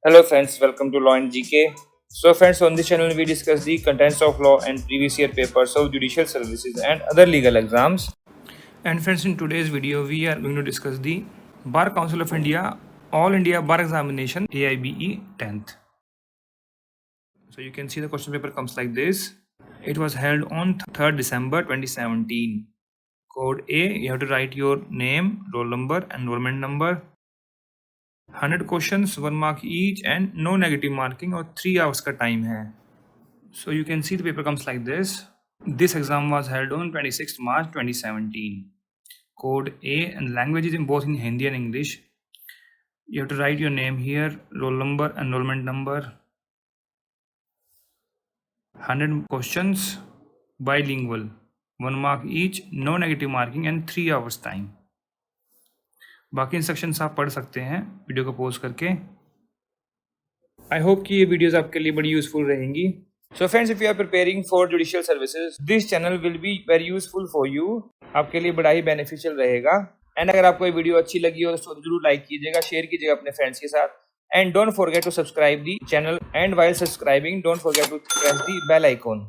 Hello friends, welcome to Law and GK. So friends, on this channel we discuss the contents of law and previous year papers of judicial services and other legal exams. And friends, in today's video we are going to discuss the Bar Council of India All India Bar Examination AIBE 10th. So you can see the question paper comes like this. It was held on 3rd December 2017. Code A, you have to write your name, roll number, enrollment number. 100 questions, 1 mark each, and no negative marking और 3 hours का time है. So you can see the paper comes like this. This exam was held on 26th March 2017. Code A and languages in both in Hindi and English. You have to write your name here, roll number, enrollment number. 100 questions, bilingual, 1 mark each, no negative marking and 3 hours time. बाकी instructions आप पढ़ सकते हैं video को pause करके. I hope कि ये videos आपके लिए बड़ी यूजफुल रहेंगी. So friends, if you are preparing for judicial services, this channel will be very useful for you. आपके लिए बड़ा ही बेनिफिशियल रहेगा. एंड अगर आपको ये वीडियो अच्छी लगी हो तो जरूर लाइक कीजिएगा, शेयर कीजिएगा अपने फ्रेंड्स के साथ. And don't forget to subscribe the channel. And while subscribing, don't forget to press the bell icon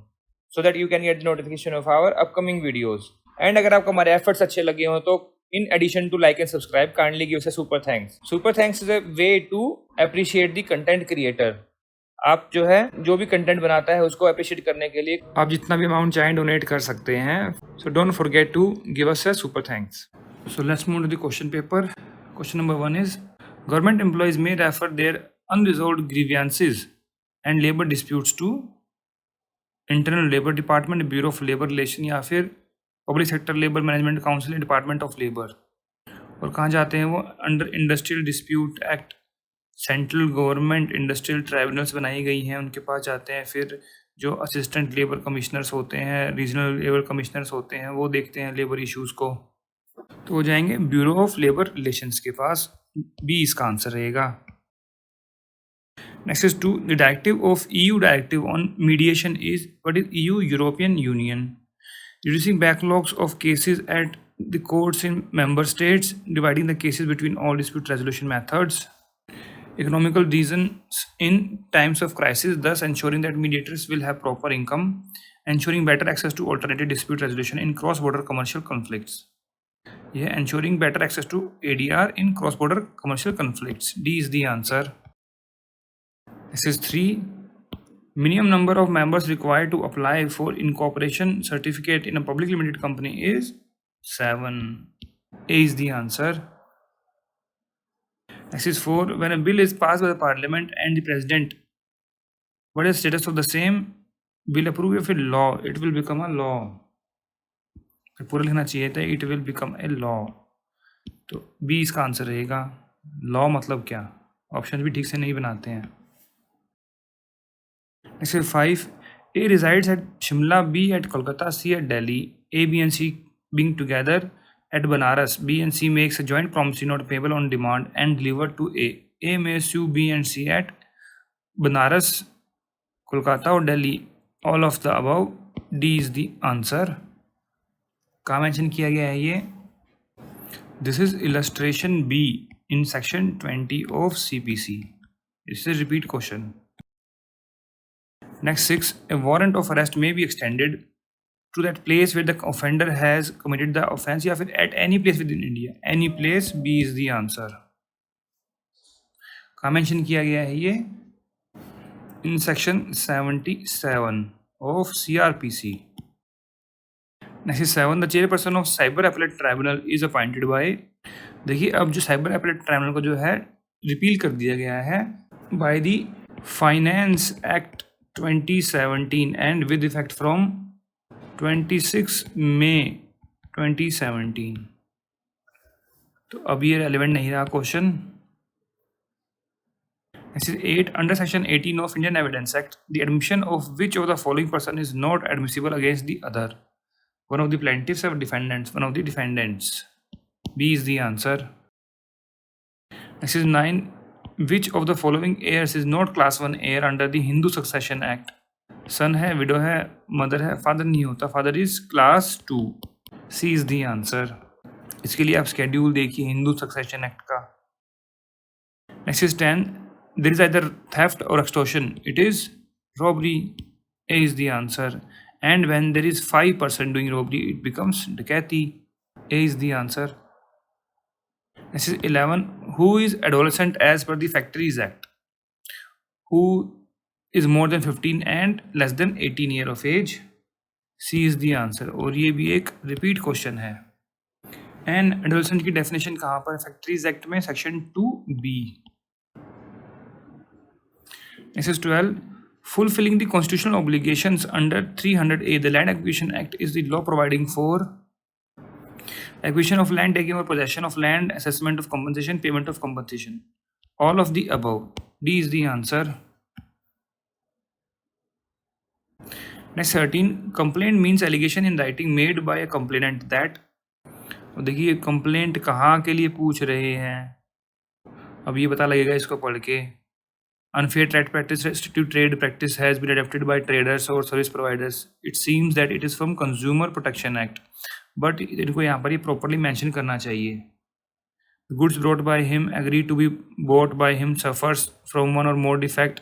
so that you can get the notification of our upcoming videos. And अगर आपको हमारे efforts अच्छे लगे हो तो in addition to like and subscribe, kindly give us a super thanks. Super thanks is a way to appreciate the content creator. आप जो है जो भी कंटेंट बनाता है उसको अप्रिशिएट करने के लिए आप जितना भी अमाउंट चाहें डोनेट कर सकते हैं. So don't forget to give us a super thanks. So let's move to the question paper. Question number 1 is government employees may refer their unresolved grievances and labor disputes to internal labour department, bureau of labour relation या फिर public sector labour management council, department of labour. और कहाँ जाते हैं वो? Under industrial dispute act. Central government industrial tribunals बनाई गई हैं, उनके पास जाते हैं. फिर जो असिस्टेंट लेबर कमिश्नर्स होते हैं, रीजनल लेबर कमिश्नर्स होते हैं, वो देखते हैं लेबर इश्यूज़ को. तो वो जाएंगे ब्यूरो ऑफ लेबर रिलेशंस के पास. बी इसका आंसर रहेगा. Next is 2. The directive of EU directive on mediation is what is EU European Union. Reducing backlogs of cases at the courts in member states, dividing the cases between all dispute resolution methods. Economical reasons in times of crisis, thus ensuring that mediators will have proper income, ensuring better access to alternative dispute resolution in cross-border commercial conflicts. Yeah, ensuring better access to ADR in cross-border commercial conflicts. D is the answer. This is 3. Minimum number of members required to apply for incorporation certificate in a public limited company is 7. A is the answer. Next is 4. When a bill is passed by the parliament and the president, what is the status of the same? Bill approve या फिर law? It will become a law. पूरा लिखना चाहिए था it will become a law. तो B इसका answer रहेगा. law मतलब क्या? ऑप्शन भी ठीक से नहीं बनाते हैं. Next is 5. A resides at Shimla, B at Kolkata, C at Delhi. A, B and C being together at Banaras. B and C makes a joint promissory note payable on demand and delivered to A. A may sue B and C at Banaras, Kolkata or Delhi. All of the above. D is the answer. कहाँ mention किया गया है ये? This is illustration B in section 20 of CPC. This is a repeat question. Next 6. A warrant of arrest may be extended to that place where the offender has committed the offense या फिर at any place within India. Any place. B is the answer. कहाँ mention किया गया है ये? In section 77 of CRPC. Next is 7. The chairperson of Cyber Appellate Tribunal is appointed by. देखिए अब जो साइबर एपलेट ट्राइब्यूनल को जो है रिपील कर दिया गया है by the Finance Act 2017 and with effect from 26 May 2017. तो अब ये रेलिवेंट नहीं रहा question. This is 8. Under section 18 of Indian Evidence Act, the admission of which of the following person is not admissible against the other? One of the plaintiffs or defendants? One of the defendants. B is the answer. This is 9. Which of the following heirs is not class 1 heir under the Hindu Succession Act? Son है, widow है, mother है, father नहीं होता. Father is class 2. C is the answer. इसके लिए आप schedule देखिए Hindu succession act का. Next is 10. there is either theft or extortion, it is robbery. A is the answer. And when there is 5 person doing robbery, it becomes dakati. A is the answer. This is 11. Who is adolescent as per the Factories Act? Who is more than 15 and less than 18 year of age? C is the answer. और ये भी एक repeat question है. And adolescent की definition कहाँ पर? Factories act में section 2B. This is 12. Fulfilling the constitutional obligations under 300A, the Land Acquisition Act is the law providing for acquisition of land, taking over possession of land, assessment of compensation, payment of compensation. All of the above. D is the answer. Next 13. Complaint means allegation in writing made by a complainant that. देखिए complaint कहाँ के लिए पूछ रहे हैं, अब ये पता लगेगा इसको पढ़ के. Unfair trade practice, restrictive trade practice has been adopted by traders or service providers. It seems that it is from Consumer Protection Act. But इनको यहाँ पर ये properly mention करना चाहिए. Goods brought by him agreed to be bought by him suffers from one or more defect.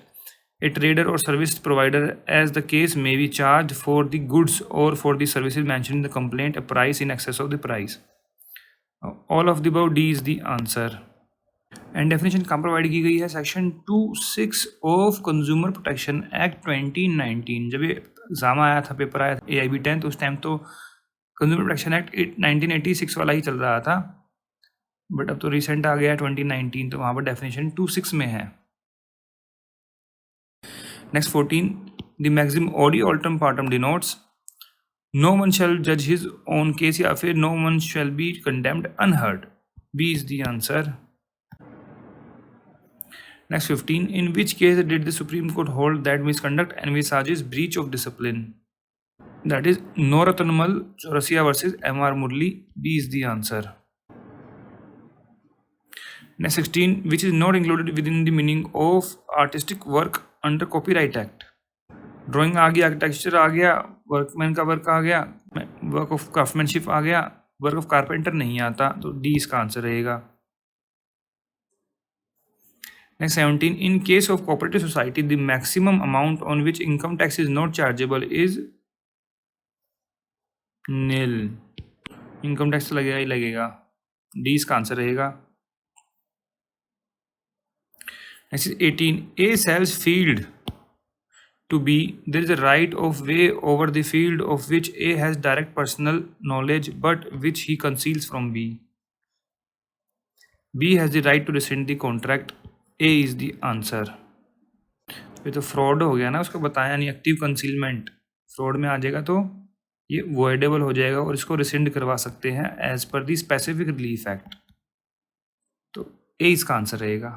A trader or service provider, as the case may be, charged for the goods or for the services mentioned in the complaint a price in excess of the price. All of the above. D is the answer. And definition कहाँ provide की गई है? Section 26 of consumer protection act 2019. जब ये exam आया था, paper आया था AIB 10, तो उस टाइम तो कंज्यूमर प्रोटेक्शन एक्ट 1986 वाला ही चल रहा था, बट अब तो रिसेंट आ गया 2019, तो वहाँ पर डेफिनेशन 26 में है. Next 14. The maxim audi alteram partem denotes no one shall जज हिज ओन केस, या फिर no one shall be condemned unheard. B is the answer. Next 15. In which case did the Supreme Court hold that misconduct envisages breach of discipline? That is Noratanamal Chaurasia versus M.R. Murli. B is the answer. Next 16. Which is not included within the meaning of artistic work under Copyright Act? Drawing आ गया, architecture आ गया, workman का work आ गया, work of craftsmanship आ गया, work of carpenter नहीं आता, तो D इसका answer रहेगा. Next 17. In case of cooperative society, the maximum amount on which income tax is not chargeable is nil. Income tax तो लगेगा ही लगेगा. D इसका आंसर रहेगा. Next is 18. A sells field to B. There is a right of way over the field of which A has direct personal knowledge but which he conceals from B. B has the right to rescind the contract. A is the answer. ये तो fraud हो गया ना, उसको बताया नहीं. Active concealment fraud में आ जाएगा, तो ये वॉइडेबल हो जाएगा और इसको रिसेंड करवा सकते हैं as per the specific relief act. तो ए इसका आंसर रहेगा.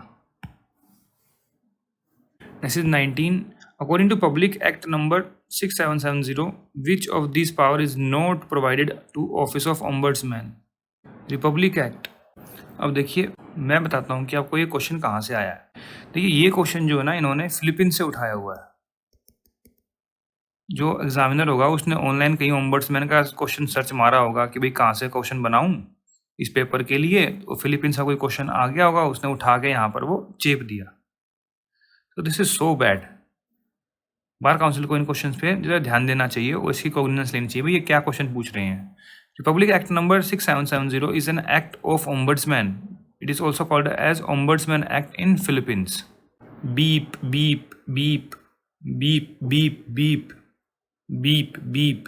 Next is 19. According to public act number 6770, which of this power is not provided to office of ombudsman? Republic act. अब देखिए मैं बताता हूँ कि आपको ये क्वेश्चन कहाँ से आया है. देखिए ये क्वेश्चन जो है ना, इन्होंने फिलीपींस से उठाया हुआ है. जो एग्जामिनर होगा उसने ऑनलाइन कहीं ओम्बड्समैन का क्वेश्चन सर्च मारा होगा कि भाई कहाँ से क्वेश्चन बनाऊँ इस पेपर के लिए, तो फिलीपींस का कोई क्वेश्चन आ गया होगा, उसने उठा के यहाँ पर वो चेप दिया. तो this is so bad. Bar council को इन क्वेश्चन पे जो ध्यान देना चाहिए और इसकी कॉग्निजेंस लेनी चाहिए. भाई ये क्या क्वेश्चन पूछ रहे हैं. Republic act number 6770 is an act of ombudsman. It is also called as Ombudsman Act in Philippines. Beep, beep, beep, beep, beep, beep, beep, beep.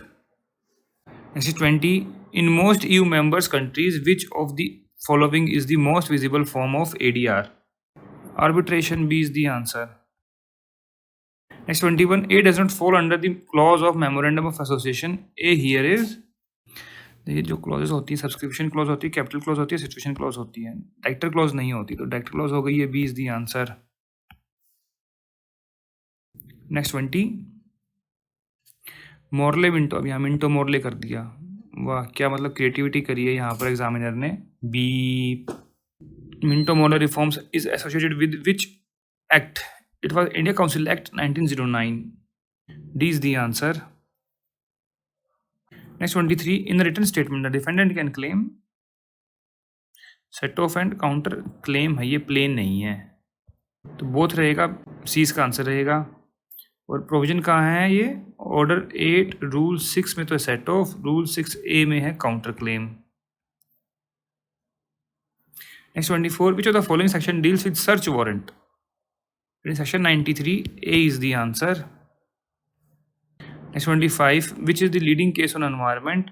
Next is 20. In most EU members countries, which of the following is the most visible form of ADR? Arbitration. B is the answer. Next 21. A does not fall under the clause of Memorandum of Association. A here is, देखिए जो clauses होती है, subscription clause होती है, capital clause होती है, situation clause होती है, डायरेक्टर क्लॉज नहीं होती. तो डायरेक्टर क्लॉज हो गई है. B is the answer. Next 20. Morley Minto. अब यहाँ मिंटो मोरले कर दिया. वाह, क्या मतलब क्रिएटिविटी करी है यहाँ पर एग्जामिनर ने. B. Minto Morley reforms is associated with which act? It was India council act 1909. D is the answer. Next 23. In the written statement, the defendant can claim set off and counter claim है, ये plain नहीं है. तो both रहेगा, सी इसका answer रहेगा। और provision कहाँ है ये? ऑर्डर 8 रूल 6 में तो सेट ऑफ, रूल 6A में है counter claim. Next 24, which of the following section deals with search warrant? Section 93A is the answer. Next 25, which is the leading case on environment?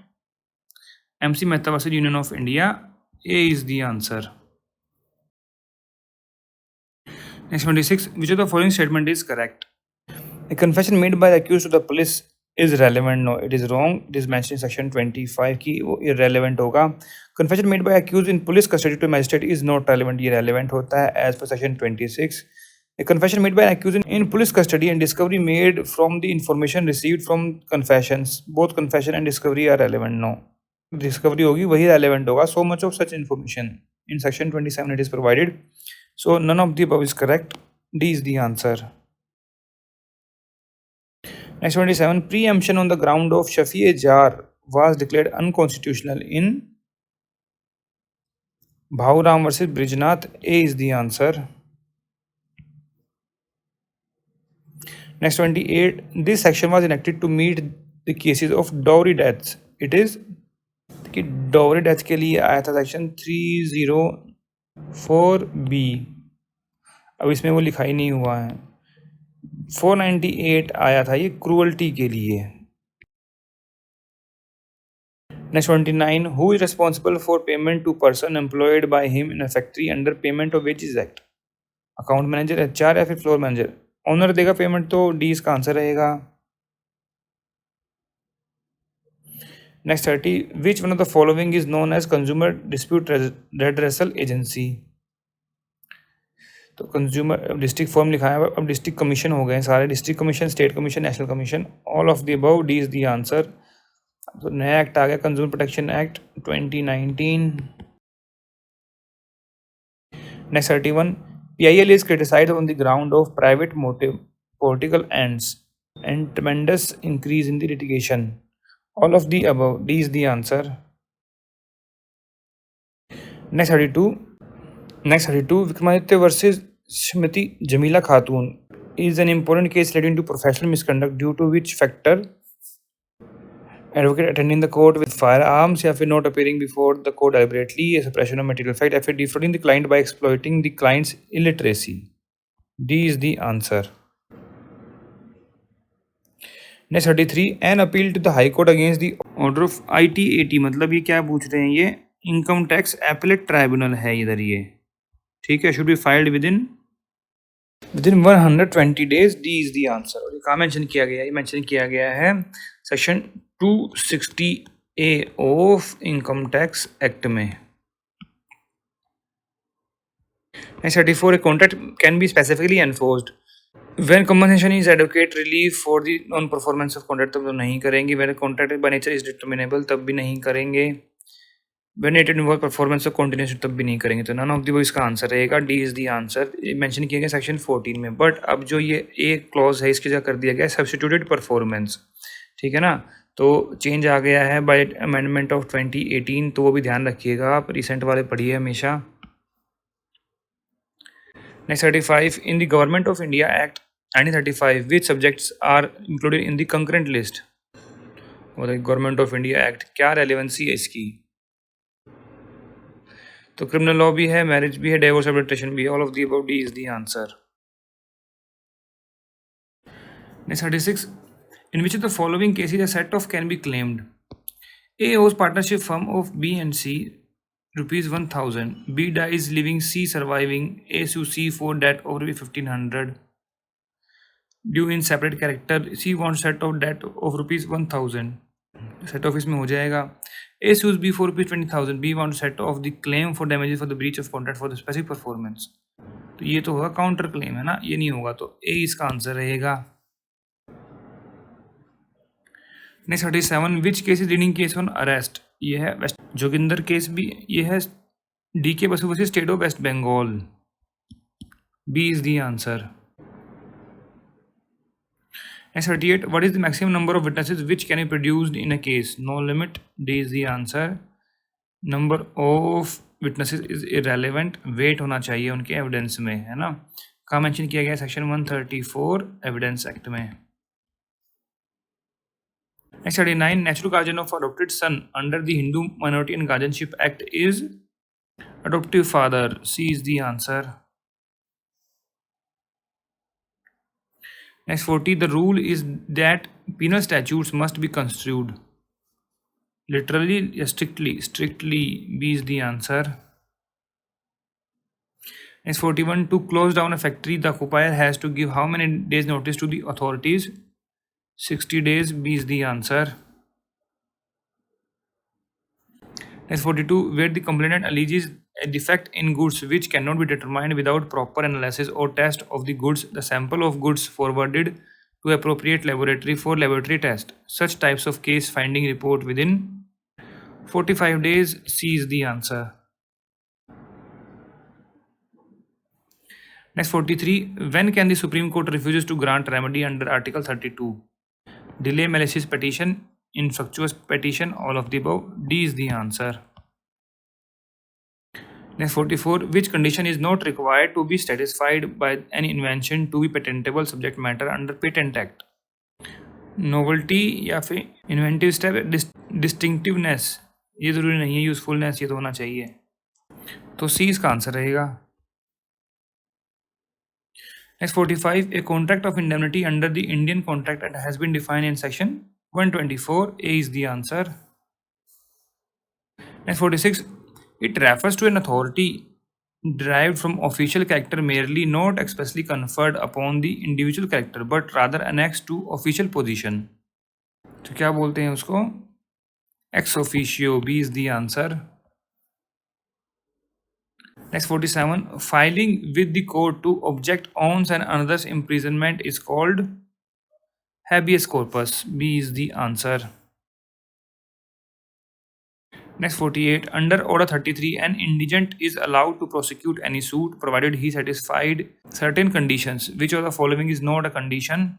MC Mehta versus Union of India. A is the answer. Next 26, which of the following statement is correct? A confession made by the accused to the police is relevant. No, it is wrong. It is mentioned in section 25 कि वो irrelevant होगा. Confession made by accused in police custody to magistrate is not relevant. ये relevant होता है as per section 26. A confession made by an accused in police custody and discovery made from the information received from confessions. Both confession and discovery are relevant. No. Discovery होगी वही relevant होगा. So much of such information in section 27 it is provided. So none of the above is correct. D is the answer. Next 27, preemption on the ground of Shafi-e-Jar was declared unconstitutional in Bhauram versus Brijnath. A is the answer. Next 28, this section was enacted to meet the cases of dowry deaths. It is कि dowry deaths के लिए आया था section 304B. अब इसमें वो लिखा ही नहीं हुआ है. 498 आया था ये क्रूअल्टी के लिए. Next 29, who is responsible for payment to person employed by him in a factory under Payment of Wages Act? Account manager, HR या फिर फ्लोर मैनेजर? ऑनर देगा पेमेंट, तो डी इसका आंसर रहेगा. Next 30, which one of the following is known as consumer dispute redressal agency? तो consumer district forum लिखा है, अब डिस्ट्रिक्ट कमीशन हो गए सारे. District commission, state commission, national commission, all of the above. D is the answer. तो नया act आ गया, consumer protection act 2019. Next 31, PIL is criticized on the ground of private motive, political ends, and tremendous increase in the litigation. All of the above. D is the answer. Next 32, Vikramaditya versus Shrimati Jamila Khatun is an important case relating to professional misconduct due to which factor? Advocate attending the court with firearms, या फिर not appearing before the court deliberately, a suppression of material fact, या फिर defrauding the client by exploiting the client's illiteracy. D is the answer. Next 33, an appeal to the High Court against the order of ITAT. मतलब ये क्या पूछ रहे हैं? ये income tax appellate tribunal है इधर ये, ठीक है. Should be filed within 120 days. D is the answer. और ये कहाँ मेंशन किया गया है? ये मेंशन किया गया है section 260A of income tax act में. Next 34, a contract can be specifically enforced when compensation is adequate relief for the non-performance of contract. तब तो नहीं करेंगे. when contract by nature is determinable, तब भी नहीं करेंगे. when it involves performance of continuation, तब भी नहीं करेंगे. तो none of the इसका आंसर रहेगा. D is the answer. Mention किया गया सेक्शन 14 में. बट अब जो ये एक क्लॉज है इसकी जगह कर दिया गया सब्स्टिट्यूटेड परफॉर्मेंस, ठीक है ना. तो चेंज आ गया है बाय अमेंडमेंट ऑफ 2018. तो वो भी ध्यान रखिएगा आप, रिसेंट वाले पढ़िए हमेशा. Next 35, in the Government of India Act 1935, which subjects are included in the concurrent list? और गवर्नमेंट ऑफ इंडिया एक्ट क्या रेलेवेंसी है इसकी? तो क्रिमिनल लॉ भी है, मैरिज भी है, डिवोर्स आर्बिट्रेशन भी है. All of the above. D is the answer. Next 36, in which of the following cases a set off can be claimed? A owes partnership firm of B and C rupees 1000. B dies leaving C surviving. A sues C for debt of rupees 1500 due in separate character. C wants set of debt of rupees 1000. Set of इसमें हो जाएगा. A sues B for rupees 20,000. B wants set off the claim for damages for the breach of contract for the specific performance. तो ये तो होगा counter claim है ना, ये नहीं होगा. तो A इसका आंसर रहेगा. Next 37, which case is leading case on arrest? ये है वेस्ट जोगिंदर केस भी. ये है DK Basu versus state of West Bengal. B is the answer. Next 38, what is the maximum number of witnesses which can be produced in a case? No limit. D is the answer. Number of witnesses is irrelevant. Weight होना चाहिए उनके evidence में, है ना. कहाँ mention किया गया? Section 134 evidence act में। Next 39, natural guardian of adopted son under the Hindu minority and guardianship act is adoptive father. C is the answer. Next 40, the rule is that penal statutes must be construed literally, strictly. Strictly, B is the answer. Next 41, to close down a factory, the occupier has to give how many days notice to the authorities? 60 days, B is the answer. Next 42, where the complainant alleges a defect in goods which cannot be determined without proper analysis or test of the goods, the sample of goods forwarded to appropriate laboratory for laboratory test. Such types of case finding report within 45 days. C is the answer. Next 43, when can the Supreme Court refuses to grant remedy under Article 32? Delay, malicious petition, infructuous petition, all of the above. D is the answer. Next 44, which condition is not required to be satisfied by any invention to be patentable subject matter under Patent Act? Novelty या फिर inventive step, distinctiveness ये जरूरी नहीं है, usefulness ये तो होना चाहिए, तो सी इसका आंसर रहेगा। Next 45, a contract of indemnity under the Indian Contract Act has been defined in section 124. A is the answer. Next 46, it refers to an authority derived from official character merely, not expressly conferred upon the individual character, but rather annexed to official position. तो क्या बोलते हैं उसको? Ex officio. B is the answer. Next 47, filing with the court to object on and another's imprisonment is called habeas corpus. B is the answer. Next 48, under Order 33, an indigent is allowed to prosecute any suit provided he satisfied certain conditions. Which of the following is not a condition?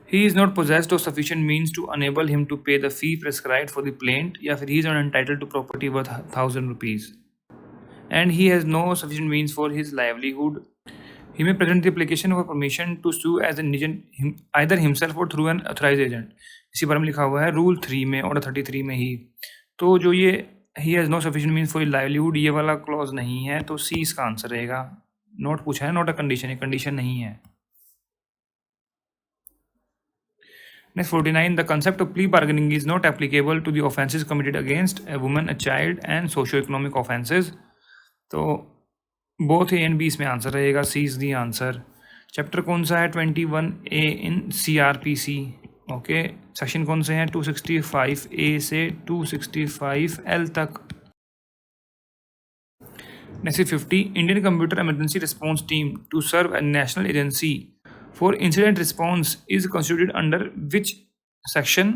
He is not possessed of sufficient means to enable him to pay the fee prescribed for the plaint, या फिर he is not entitled to property worth 1000 rupees, and he has no sufficient means for his livelihood. He may present the application for permission to sue as an indigent either himself or through an authorized agent. इसी बारे में लिखा हुआ है rule 3 में, order 33 में ही। तो जो ये he has no sufficient means for livelihood, ये वाला क्लॉज नहीं है, तो सी इसका आंसर रहेगा। नोट पूछा है, नॉट अ कंडीशन, ये कंडीशन नहीं है। Next 49, the concept of plea bargaining is not applicable to the offences committed against a woman, a child and socio-economic offences. तो बोथ ए एंड बी इसमें answer रहेगा, सी is the answer. Chapter कौन सा है? 21A इन CRPC। Okay, section कौन से हैं? 265A से 265L तक। Next 50, Indian computer emergency response team to serve a national agency for incident response is constituted under which section?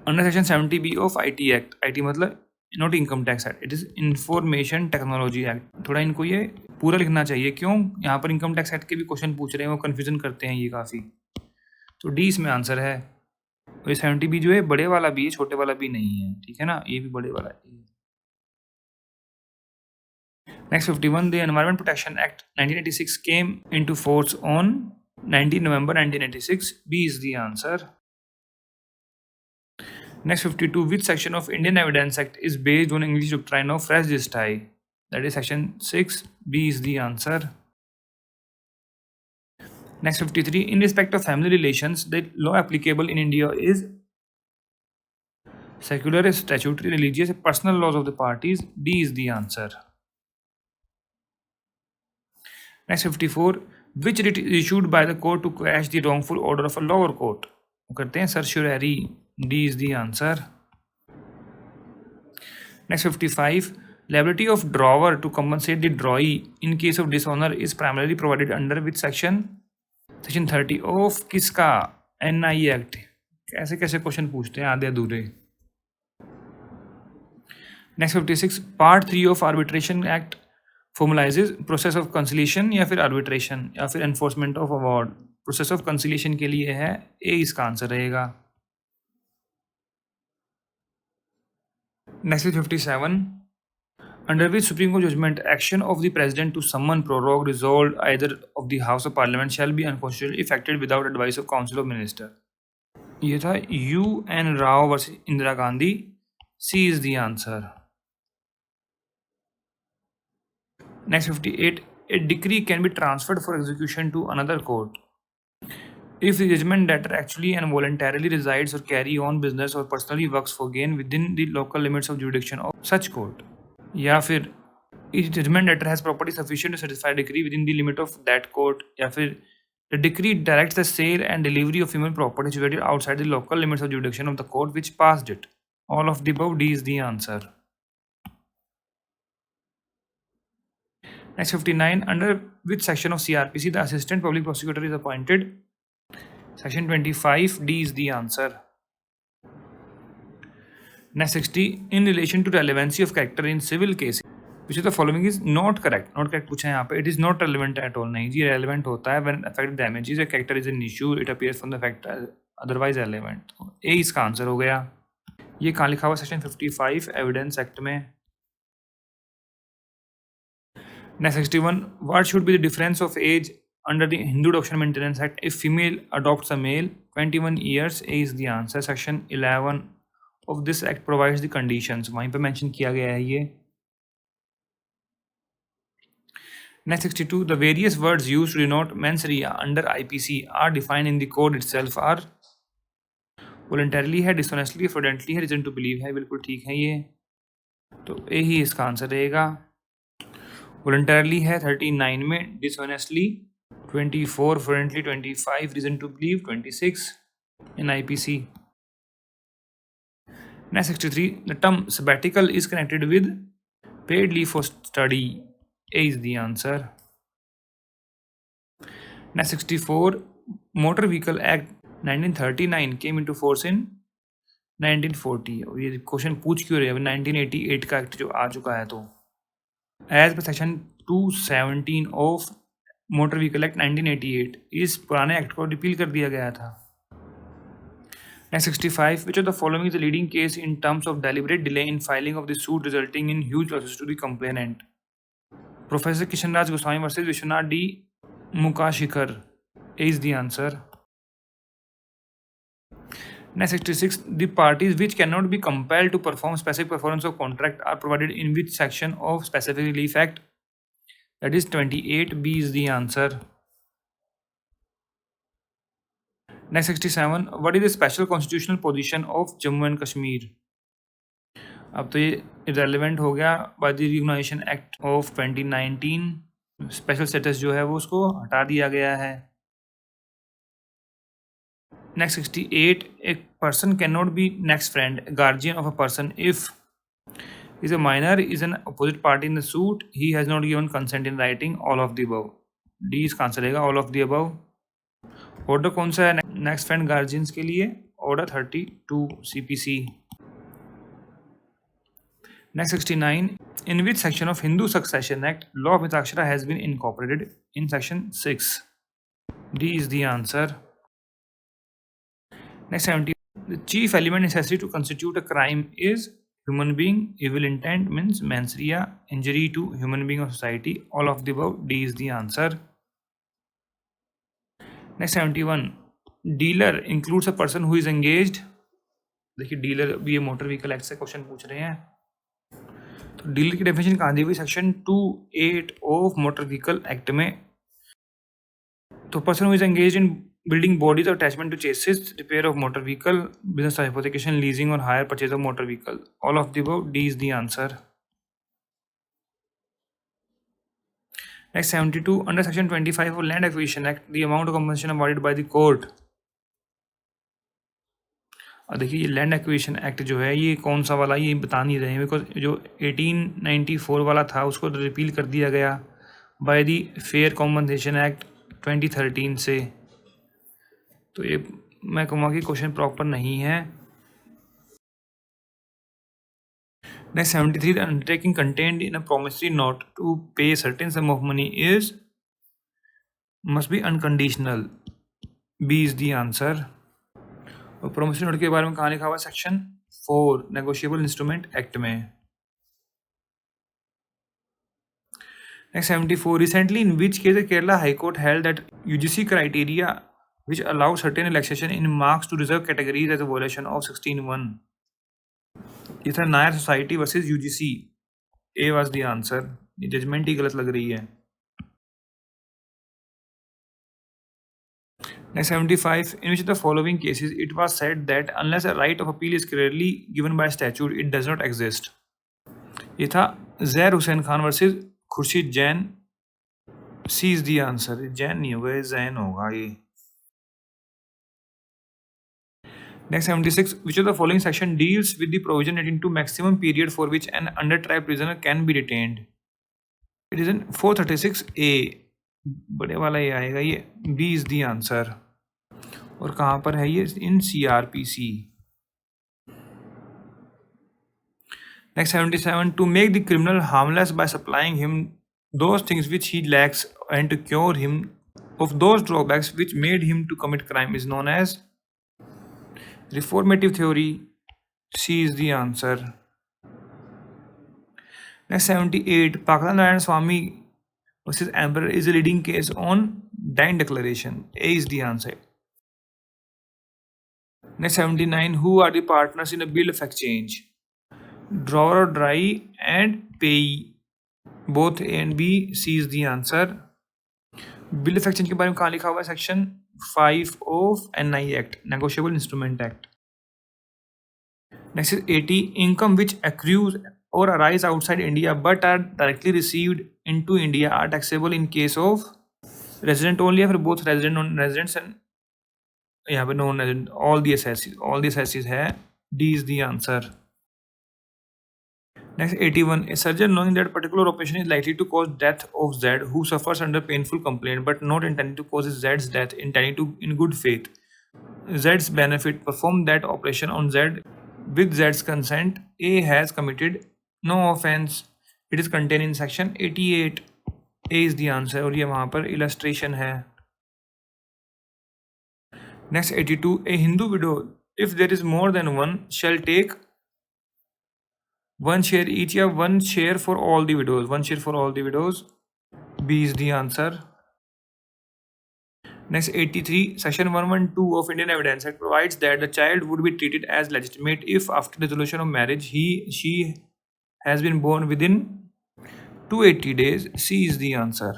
Under section 70B of IT act. IT मतलब not income tax act, it is information technology act. थोड़ा इनको ये पूरा लिखना चाहिए, क्यों? यहाँ पर इनकम टैक्स एक्ट के भी क्वेश्चन पूछ रहे हैं, वो कन्फ्यूजन करते हैं ये काफ़ी। तो डी इसमें आंसर है। ये 70B जो है बड़े वाला भी है, छोटे वाला भी नहीं है, ठीक है ना, ये भी बड़े वाला है। Next 51, the environment protection act 1986 came into force on 19 November 1986। B is the answer. Next 52, which section of Indian Evidence Act is based on English doctrine of res gestae? That is section 6. B is the answer. Next 53, in respect of family relations, the law applicable in India is secular, statutory, religious, personal laws of the parties. D is the answer. Next 54, which writ is issued by the court to quash the wrongful order of a lower court? करते हैं certiorari. D is the answer. Next 55, liability of drawer to compensate the drawee in case of dishonor is primarily provided under which section? Section 30 of किसका? NI Act। कैसे कैसे question पूछते हैं आधे अधूरे। Next 56, Part 3 of Arbitration Act formalizes process of conciliation या फिर arbitration या फिर enforcement of award। Process of conciliation के लिए है, ए इसका आंसर रहेगा। Next 57, under which Supreme Court judgment action of the President to summon, prorogue, resolve either of the House of Parliament shall be unconstitutionally effected without advice of Council of Minister. ये था UN Rao versus Indira Gandhi. C is the answer. Next 58. A decree can be transferred for execution to another court if the judgment debtor actually and voluntarily resides or carry on business or personally works for gain within the local limits of jurisdiction of such court. या फिर each judgment debtor has property sufficient to satisfy a decree within the limit of that court. या फिर the decree directs the sale and delivery of human property situated outside the local limits of jurisdiction of the court which passed it. All of the above. D is the answer. Next 59. Under which section of CRPC the assistant public prosecutor is appointed? Section 25. D is the answer. Next 60. In relation to relevancy of character in civil cases, which of the following is not correct? Not correct पूछा है यहाँ पे. It is not relevant at all. नहीं जी, relevant होता है when affect damages a character is an issue, it appears from the fact otherwise relevant. A इसका answer हो गया. ये कहाँ लिखा हुआ? सेक्शन 55 एविडेंस एक्ट में. Next 61. What should be the difference of age under the Hindu Adoption Maintenance Act if female adopts a male? 21 years. A is the answer. Section 11 of this act provides the conditions. वहीं पे mention किया गया है ये. Next 62. The various words used to denote mens rea under IPC are defined in the code itself are voluntarily है, dishonestly, fraudulently है, reason to believe है. बिल्कुल ठीक है ये. तो A ही इसका आंसर रहेगा. Voluntarily है 39 में, dishonestly 24, fraudulently 25, reason to believe 26 in IPC. Next 63. The term sabbatical is connected with paid leave for study. A is the answer. Next 64. Motor Vehicle Act 1939 came into force in 1940. और ये question पूछ क्यों रहे हैं? 1988 का act जो आ चुका है. तो as per section 217 of motor vehicle act 1988 इस पुराने एक्ट को रिपील कर दिया गया था. Next 65. Which of the following is the leading case in terms of deliberate delay in filing of the suit resulting in huge losses to the complainant? Professor Kishanraj Goswami versus Vishwanath D. Mukashikhar. A is the answer. Next 66. The parties which cannot be compelled to perform specific performance of contract are provided in which section of Specific Relief Act? That is 28. B is the answer. Next 67. What is the special constitutional position of Jammu and Kashmir? अब तो ये irrelevant हो गया by the Reorganization Act of 2019. Special status जो है वो उसको हटा दिया गया है. Next 68. A person cannot be next friend, guardian of a person if is a minor, is an opposite party in the suit, he has not given consent in writing, all of the above. D इसका answer रहेगा all of the above. Order कौन सा है next friend guardians के लिए? Order 32 CPC. Next 69. In which section of Hindu Succession Act law of Mitakshara has been incorporated? In section 6. D is the answer. Next 70. The chief element necessary to constitute a crime is human being, evil intent means mens rea, injury to human being or society, all of the above. D is the answer. Next 71. Dealer includes a person who is engaged. देखिए dealer भी ये motor vehicle act से question पूछ रहे हैं. तो dealer की definition कहाँ दी हुई? Section 28 of motor vehicle act में. तो person who is engaged in building bodies or attachment to chassis, repair of motor vehicle, business of hypothecation, leasing or hire purchase of motor vehicle, all of the above. D is the answer. Next 72. Under section 25 of Land Acquisition Act, the amount of compensation awarded by the court. और देखिए ये land acquisition act जो है ये कौन सा वाला, ये बता नहीं रहे हैं बिकॉज जो 1894 वाला था उसको रिपील कर दिया गया by the fair compensation act 2013 से. तो ये मैं कहूँगा कि क्वेश्चन प्रॉपर नहीं है. Next 73. The undertaking contained in a promissory note to pay a certain sum of money must be unconditional. B is the answer. और promissory note के बारे में कहाँ लिखा हुआ? सेक्शन 4 नेगोशिएबल इंस्ट्रूमेंट एक्ट में. Next 74. Recently, in which case the Kerala High Court held that UGC criteria which allow certain relaxation in marks to reserve categories as a violation of 16(1). ये था Nair society versus UGC. A was the answer. ये judgement ही गलत लग रही है. Next 75. In which of the following cases it was said that unless a right of appeal is clearly given by statute, it does not exist. ये था Zair Hussain Khan versus Khurshid Jain. C is the answer. Jain नहीं होगा, जैन होगा ये. Next 76. Which of the following section deals with the provision relating to maximum period for which an under-trial prisoner can be detained? It is in 436A. बड़े वाला ये आएगा, ये B is the answer. और कहाँ पर है ये? इन CRPC. Next 77. To make the criminal harmless by supplying him those things which he lacks and to cure him of those drawbacks which made him to commit crime is known as reformative theory. C is the answer. Next 78. Pakistan Narayan Swamy versus Emperor is a leading case on Dine Declaration. A is the answer. Next 79. Who are the partners in a bill of exchange? Drawer or Dry and Payee. Both A and B. C is the answer. Bill of exchange के बारे में कहाँ लिखा हुआ है? Section 5 of NI act, negotiable instrument act. Next is 80. Income which accrues or arise outside India but are directly received into India are taxable in case of resident only या फिर both resident non-residents and यहाँ पे non-resident. all the assesses है. D is the answer. Next 81. A surgeon knowing that a particular operation is likely to cause death of Z who suffers under painful complaint but not intending to cause Z's death, intending to in good faith Z's benefit perform that operation on Z with Z's consent. A has committed no offense. It is contained in section 88. A is the answer और ये वहाँ पर illustration है. Next 82. A Hindu widow, if there is more than one, shall take one share each या one share for all the widows. One share for all the widows. B is the answer. Next 83. Section 112 of Indian Evidence Act provides that the child would be treated as legitimate if after dissolution of marriage she has been born within 280 days. C is the answer.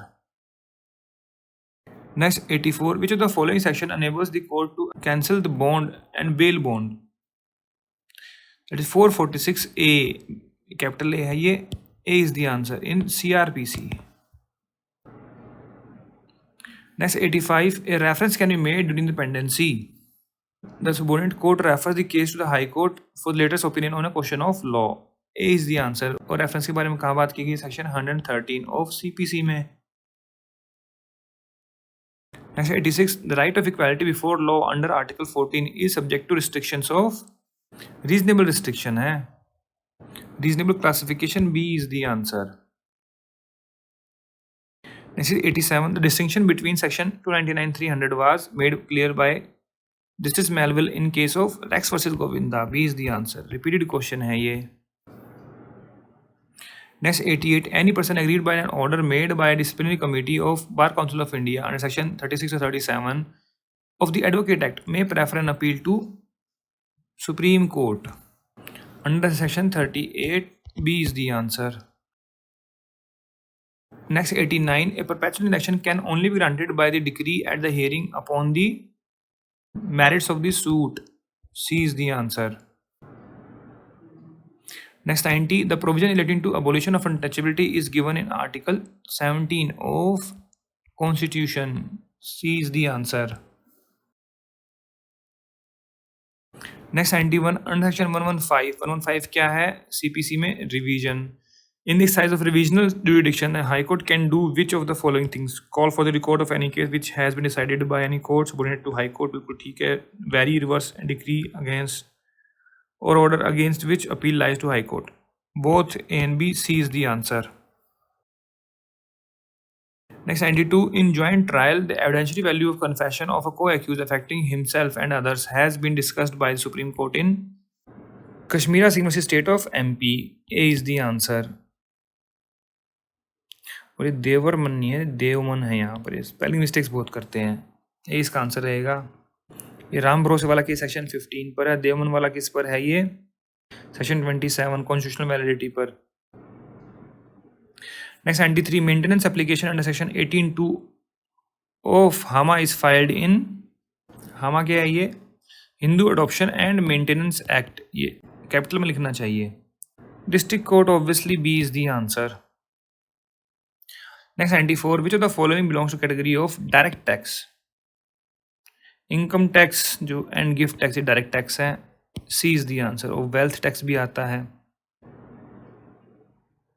Next 84. Which of the following section enables the court to cancel the bond and bail bond? That is 446A. Capital A है ये. A is the answer in CRPC. Next 85. A reference can be made during the pendency. The subordinate court refers the case to the High Court for the latest opinion on a question of law. A is the answer. और reference के बारे में कहाँ बात की गई? Section 113 of CPC में. Next 86. The right of equality before law under Article 14 is subject to restrictions of reasonable restriction है. Reasonable classification. B is the answer. Next is 87. The distinction between section 299-300 was made clear by Justice Melville in case of Rex versus Govinda. B is the answer. Repeated question है ये. Next 88. Any person aggrieved by an order made by a disciplinary committee of Bar Council of India under section 36 or 37 of the Advocate Act may prefer an appeal to Supreme Court. Under section 38, B is the answer. Next 89. A perpetual election can only be granted by the decree at the hearing upon the merits of the suit. C is the answer. Next 90. The provision relating to abolition of untouchability is given in Article 17 of Constitution. C is the answer. Next 91. Under section 115 क्या है? CPC में revision. In the exercise of revisional jurisdiction, the High Court can do which of the following things? Call for the record of any case which has been decided by any court subordinate to High Court. बिल्कुल ठीक है. Vary, reverse, and decree against or order against which appeal lies to High Court. Both A and B. C is the answer. Next 92. In joint trial, the evidentiary value of confession of a co-accused affecting himself and others has been discussed by the Supreme Court in Kashmira Singh versus State of MP. A is the answer. और ये देवरमन नहीं है, देवमन है। यहाँ पर ये spelling mistakes बहुत करते हैं। ये इसका आंसर रहेगा। ये राम भरोसे वाला केस सेक्शन 15 पर है। देवमन वाला किस पर है? ये सेक्शन 27 कॉन्स्टिट्यूशनल वैलिडिटी पर। Next 93 maintenance application under section 18(2) of HAMA is filed in. HAMA क्या है? ये Hindu adoption and maintenance act. ये कैपिटल में लिखना चाहिए। District court obviously B is the answer. Next 94 which of the following belongs to category of direct tax. Income tax जो and gift tax direct tax है। C is the answer. और wealth tax भी आता है।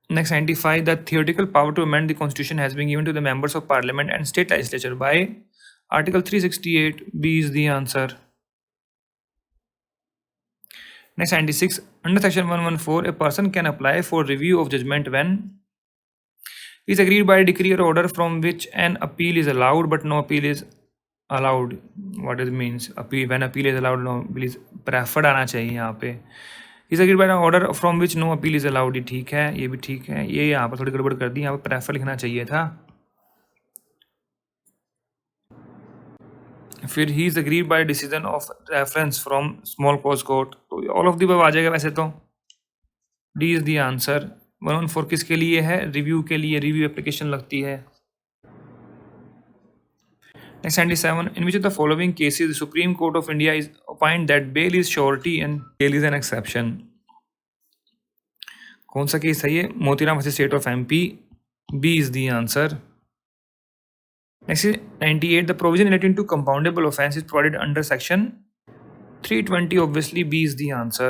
Next 95 the theoretical power to amend the constitution has been given to the members of parliament and state legislature by article 368। B is the answer. Next 96 under section 114 a person can apply for review of judgment when is agreed by a decree or order from which an appeal is allowed but no appeal is allowed. What does it means? Appeal, when appeal is allowed no appeal is preferred आना चाहिए यहाँ पे। is agreed by an order from which no appeal is allowed। ये ठीक है, ये भी ठीक है। ये यहाँ पर थोड़ी गड़बड़ कर दी, यहाँ पर प्रेफर लिखना चाहिए था। फिर he is agreed by decision of reference from small cause court. तो ऑल ऑफ दी अब आ जाएगा वैसे तो। D is the answer. 114 किसके लिए है? रिव्यू के लिए। रिव्यू एप्लीकेशन लगती है। Next 97 in which of the following cases the supreme court of India is opined that bail is surety and bail is an exception. कौन सा केस है ये? Motiram versus state of MP. B is the answer. Next is 98 the provision relating to compoundable offence is provided under section 320. Obviously B is the answer.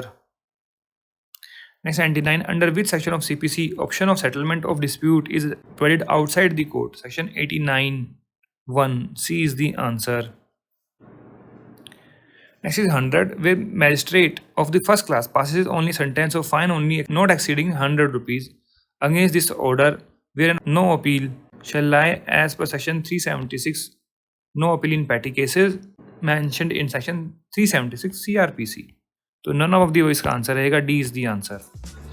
Next 99 under which section of CPC option of settlement of dispute is provided outside the court? Section 89(1). C is the answer. Next is 100 where magistrate of the first class passes only sentence of fine only not exceeding 100 rupees against this order where no appeal shall lie as per section 376 no appeal in petty cases mentioned in section 376 CRPC. तो none of the इसका answer रहेगा। D is the answer.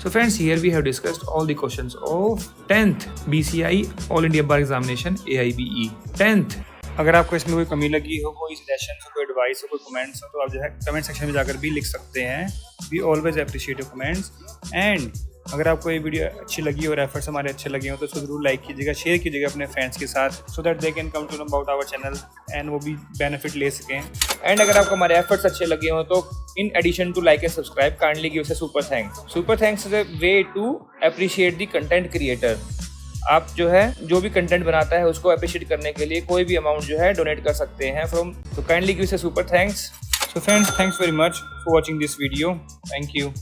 So friends, here we have discussed all the questions of 10th BCI All India Bar Examination AIBE 10th। अगर आपको इसमें कोई कमी लगी हो, कोई सजेशन हो, कोई एडवाइस हो, कोई कमेंट्स हो, तो आप जो है कमेंट सेक्शन में जाकर भी लिख सकते हैं। We always appreciate your comments. And अगर आपको ये वीडियो अच्छी लगी और एफर्ट्स हमारे अच्छे लगे हो तो इसको जरूर लाइक कीजिएगा, शेयर कीजिएगा अपने फ्रेंड्स के साथ, so that they can come to know about our channel and वो भी बेनिफिट ले सकें। एंड अगर आपको हमारे एफर्ट्स अच्छे लगे हो तो in addition to like and subscribe kindly give us a super thanks. Super thanks is a way to appreciate the content creator. आप जो है जो भी कंटेंट बनाता है उसको अप्रिशिएट करने के लिए कोई भी अमाउंट जो है डोनेट कर सकते हैं फ्रॉम, तो kindly give us a super thanks. So friends, thanks very much for watching this video. Thank you.